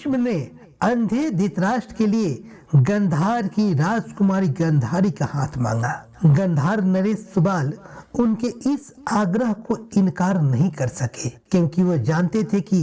भीष्म ने अंधे धृतराष्ट्र के लिए गंधार की राजकुमारी गंधारी का हाथ मांगा। गंधार नरेश सुबाल उनके इस आग्रह को इनकार नहीं कर सके, क्योंकि वो जानते थे कि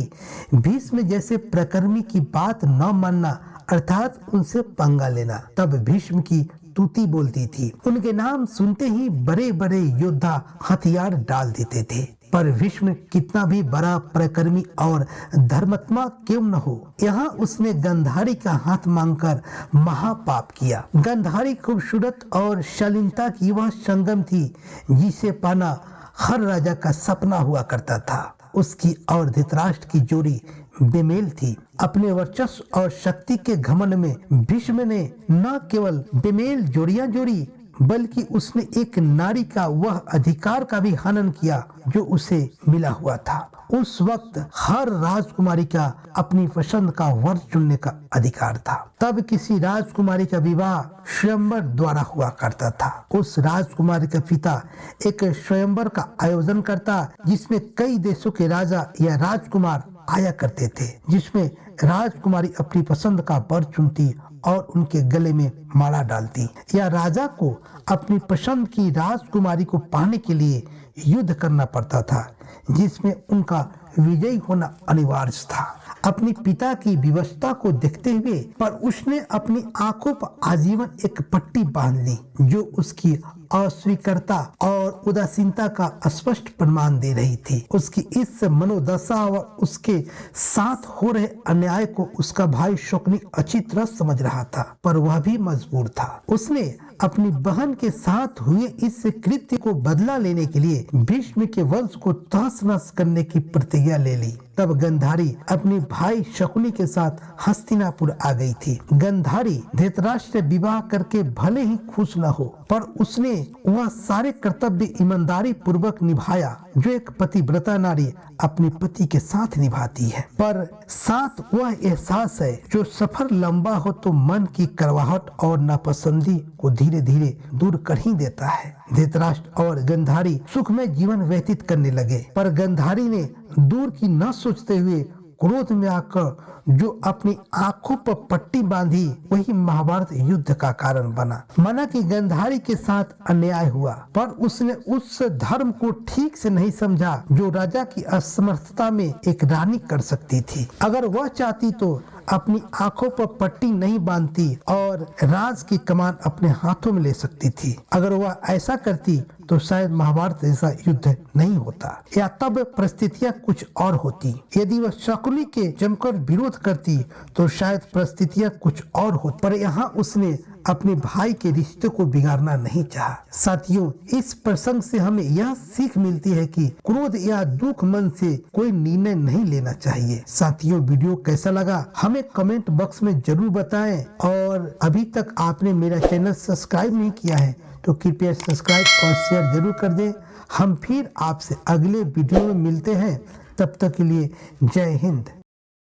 भीष्म जैसे प्रकर्मी की बात न मानना अर्थात उनसे पंगा लेना। तब भीष्म की तूती बोलती थी। उनके नाम सुनते ही बड़े बड़े योद्धा हथियार डाल देते थे। पर भीष्म कितना भी बड़ा प्रकर्मी और धर्मात्मा क्यों न हो, यहाँ उसने गंधारी का हाथ मांगकर महापाप किया। गंधारी खूबसूरत और शालीनता की वह संगम थी जिसे पाना हर राजा का सपना हुआ करता था। उसकी और धृतराष्ट्र की जोड़ी बेमेल थी। अपने वर्चस्व और शक्ति के घमंड में भीष्म ने न केवल बेमेल जोड़ियां जोड़ी, बल्कि उसने एक नारी का वह अधिकार का भी हनन किया जो उसे मिला हुआ था। उस वक्त हर राजकुमारी का अपनी पसंद का वर चुनने का अधिकार था। तब किसी राजकुमारी का विवाह स्वयंवर द्वारा हुआ करता था। उस राजकुमारी का पिता एक स्वयंवर का आयोजन करता, जिसमें कई देशों के राजा या राजकुमार आया करते थे, जिसमें राजकुमारी अपनी पसंद का वर चुनती और उनके गले में माला डालती, या राजा को अपनी पसंद की राजकुमारी को पाने के लिए युद्ध करना पड़ता था, जिसमें उनका विजयी होना अनिवार्य था। अपने पिता की व्यवस्था को देखते हुए पर उसने अपनी आंखों पर आजीवन एक पट्टी बांध ली, जो उसकी अस्वीकारता और उदासीनता का स्पष्ट प्रमाण दे रही थी। उसकी इस मनोदशा व उसके साथ हो रहे अन्याय को उसका भाई शकुनी अच्छी तरह समझ रहा था, पर वह भी मजबूर था। उसने अपनी बहन के साथ हुए इस कृत्य को बदला लेने के लिए भीष्म के वंश को तहस नहस करने की प्रतिज्ञा ले ली। तब गंधारी अपने भाई शकुनी के साथ हस्तिनापुर आ गई थी। गंधारी धृतराष्ट्र से विवाह करके भले ही खुश न हो, पर उसने वह सारे कर्तव्य ईमानदारी पूर्वक निभाया जो एक पतिव्रता नारी अपने पति के साथ निभाती है। पर साथ वह एहसास है जो सफर लंबा हो तो मन की करवाहट और नापसंदी को धीरे धीरे दूर कर ही देता है। धृतराष्ट्र और गंधारी सुखमय जीवन व्यतीत करने लगे, पर गंधारी ने दूर की न सोचते हुए क्रोध में आकर जो अपनी आंखों पर पट्टी बांधी, वही महाभारत युद्ध का कारण बना। माना कि गंधारी के साथ अन्याय हुआ, पर उसने उस धर्म को ठीक से नहीं समझा जो राजा की असमर्थता में एक रानी कर सकती थी। अगर वह चाहती तो अपनी आंखों पर पट्टी नहीं बांधती और राज की कमान अपने हाथों में ले सकती थी। अगर वह ऐसा करती तो शायद महाभारत जैसा युद्ध नहीं होता, या तब परिस्थितियां कुछ और होती। यदि वह शकुनी के जमकर विरोध करती तो शायद परिस्थितियां कुछ और होती, पर यहाँ उसने अपने भाई के रिश्ते को बिगाड़ना नहीं चाहा। साथियों, इस प्रसंग से हमें यह सीख मिलती है कि क्रोध या दुख मन से कोई निर्णय नहीं लेना चाहिए। साथियों, वीडियो कैसा लगा हमें कमेंट बॉक्स में जरूर बताएं, और अभी तक आपने मेरा चैनल सब्सक्राइब नहीं किया है तो कृपया सब्सक्राइब और शेयर जरूर कर दें। हम फिर आपसे अगले वीडियो में मिलते हैं, तब तक के लिए जय हिंद।